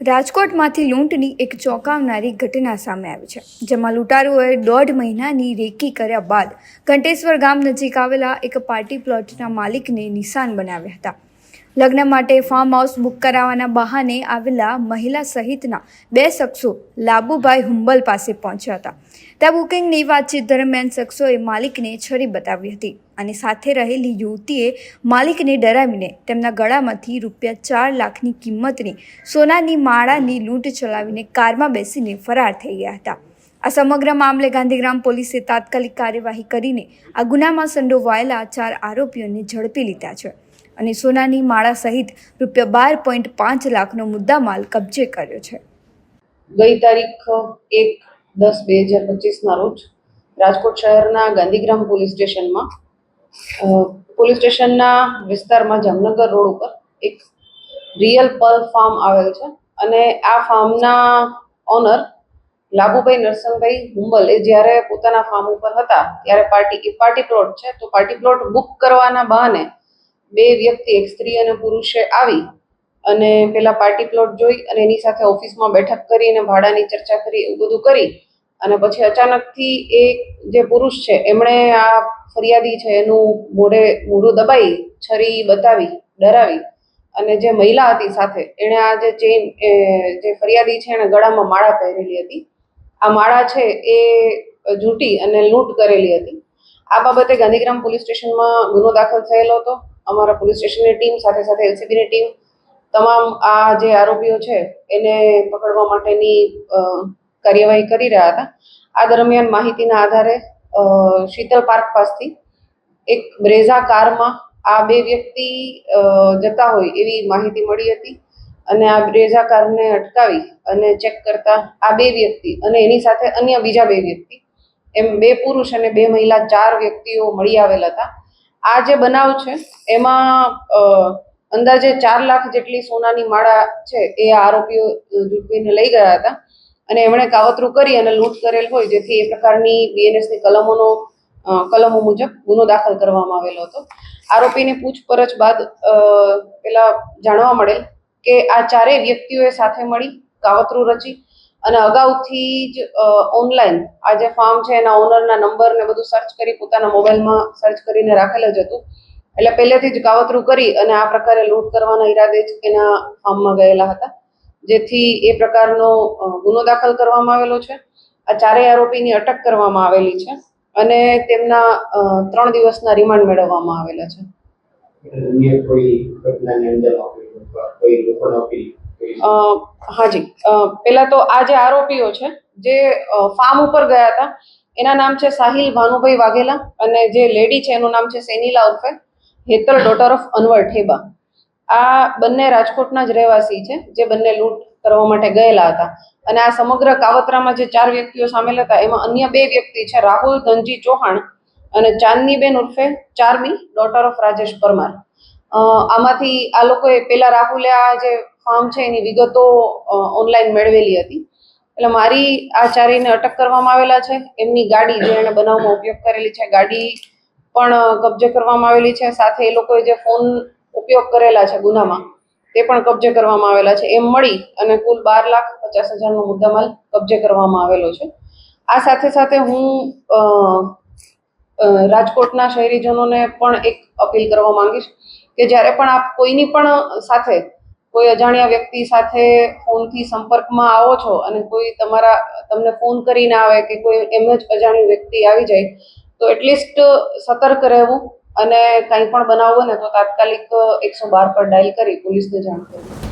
રાજકોટમાંથી લૂંટની એક ચોંકાવનારી ઘટના સામે આવી છે, જેમાં લૂંટારુઓએ 1.5 મહિનાની રેકી કર્યા બાદ ઘંટેશ્વર ગામ નજીક આવેલા એક પાર્ટી પ્લોટના માલિકને નિશાન બનાવ્યા હતા. લગ્ન માટે ફાર્મ હાઉસ બુક કરાવવાના બહાને આવેલા મહિલા સહિતના 2 શખ્સો લાબુભાઈ હુંબલ પાસે પહોંચ્યા હતા. ત્યાં બુકિંગની વાતચીત દરમિયાન શખ્સોએ માલિકને છરી બતાવી હતી અને સાથે રહેલી યુવતીએ માલિકને ડરાવીને તેમના ગળામાંથી ₹4 લાખની કિંમતની સોનાની માળાની લૂંટ ચલાવીને કારમાં બેસીને ફરાર થઈ ગયા હતા. આ સમગ્ર મામલે ગાંધીગ્રામ પોલીસે તાત્કાલિક કાર્યવાહી કરીને આ ગુનામાં સંડોવાયેલા 4 આરોપીઓને ઝડપી લીધા છે અને સોનાની માળા સહિત ₹12.5 લાખનો મુદ્દામાલ કબજે કર્યો છે. ગઈ તારીખ 1/10/2025 ના રોજ રાજકોટ શહેરના ગાંધીગ્રામ પોલીસ સ્ટેશનના વિસ્તારમાં જામનગર રોડ ઉપર એક રિયલ પર્લ ફાર્મ આવેલ છે અને આ ફાર્મના ઓનર લાબુભાઈ નરસંગભાઈ હુંબલ જ્યારે પોતાના ફાર્મ ઉપર હતા ત્યારે પાર્ટી પ્લોટ છે તો પાર્ટી પ્લોટ બુક કરવાના બહાને 2 વ્યક્તિ, એક સ્ત્રી અને પુરુષે આવી અને પેલા પાર્ટી પ્લોટ જોઈ અને એની સાથે ઓફિસમાં બેઠક કરીને ભાડાની ચર્ચા કરી, એવું બધું કરી અને પછી અચાનકથી એ જે પુરુષ છે એમણે આ ફરિયાદી છે એનું મોઢું દબાઈ છરી બતાવી ડરાવી અને જે મહિલા હતી સાથે એણે આ જે ફરિયાદી છે એને ગળામાં માળા પહેરેલી હતી. આ માળા છે એ ઝૂંટી અને લૂંટ કરેલી હતી. આ બાબતે ગાંધીગ્રામ પોલીસ સ્ટેશનમાં ગુનો દાખલ થયેલો હતો. અમારા પોલીસ સ્ટેશનની ટીમ સાથે સાથે એલસીબીની ટીમ તમામ આ જે આરોપીઓ છે એને પકડવા માટેની કાર્યવાહી કરી રહ્યા હતા. આ દરમિયાન માહિતીના આધારે શીતલ પાર્ક પાસથી એક બ્રેઝા કારમાં આ 2 વ્યક્તિ જતા હોય એવી માહિતી મળી હતી અને આ બ્રેઝા કારને અટકાવી અને ચેક કરતા આ 2 વ્યક્તિ અને એની સાથે અન્ય બીજા 2 વ્યક્તિ એમ 2 પુરુષ અને 2 મહિલા 4 વ્યક્તિઓ મળી આવેલ હતા. આ જે બનાવ છે એમાં અંદાજે 4 લાખ જેટલી સોનાની માળા છે એ આરોપીઓ ઝૂંટવીને લઈ ગયા હતા અને એમણે કાવતરું કરી અને લૂંટ કરેલ હોય, જેથી એ પ્રકારની બીએનએસની કલમો મુજબ ગુનો દાખલ કરવામાં આવેલો હતો. આરોપીની પૂછપરછ બાદ પેલા જાણવા મળેલ કે આ 4 વ્યક્તિઓએ સાથે મળી કાવતરું રચી અને અગાઉથી જ ઓનલાઈન આ જે ફાર્મ છે એના ઓનરના નંબર ને બધું સર્ચ કરી પોતાના મોબાઈલમાં સર્ચ કરીને રાખેલ જ હતું. એટલે પહેલેથી જ કાવતરું કરી અને આ પ્રકારે લૂંટ કરવાના ઈરાદે જ એના ફાર્મમાં ગયેલા હતા, જેથી એ પ્રકારનો ગુનો દાખલ કરવામાં આવેલો છે. આ 4 આરોપીની અટક કરવામાં આવેલી છે અને તેમના 3 દિવસના રિમાન્ડ મેળવવામાં આવેલા છે. હાજી, પેલા તો આ જે આરોપીઓ છે જે ફાર્મ ઉપર ગયા હતા એના નામ છે સાહિલ ભાનુભાઈ વાઘેલા અને જે લેડી છે એનું નામ છે સેનીલા ઉર્ફે હેતલ ડોટર ઓફ અનવર ઠેબા. આ બંને રાજકોટના જ રહેવાસી છે જે બંને લૂંટ કરવા માટે ગયેલા હતા અને આ સમગ્ર કાવતરામાં જે 4 વ્યક્તિઓ સામેલ હતા એમાં અન્ય 2 વ્યક્તિ છે રાહુલ ધનજી ચૌહાણ અને ચાંદનીબેન ઉર્ફે ચાર્મી ડોટર ઓફ રાજેશ પરમાર. આમાંથી આ લોકોએ પેલા રાહુલે આ જે ફાર્મ છે એની વિગતો ઓનલાઈન મેળવેલી હતી. એટલે મારી આ 4ને અટક કરવામાં આવેલા છે. એમની ગાડી જે એને બનાવમાં ઉપયોગ કરેલી છે ગાડી પણ કબજે કરવામાં આવેલી છે. સાથે એ લોકોએ જે ફોન ઉપયોગ કરેલા છે ગુનામાં તે પણ કબજે કરવામાં આવેલા છે. એમ મળી અને કુલ 12,50,000નો મુદ્દામાલ કબજે કરવામાં આવેલો છે. આ સાથે સાથે હું રાજકોટના શહેરીજનોને પણ એક અપીલ કરવા માંગીશ કે જ્યારે પણ આપ કોઈની પણ સાથે કોઈ અજાણ્યા વ્યક્તિ સાથે ફોનથી સંપર્કમાં આવો છો અને કોઈ તમને ફોન કરીને આવે કે કોઈ એમ જ અજાણ્યું વ્યક્તિ આવી જાય તો એટલીસ્ટ સતર્ક રહેવું અને કંઈ પણ બનાવ બને તો તાત્કાલિક 112 પર ડાયલ કરી પોલીસને જાણ કરવી.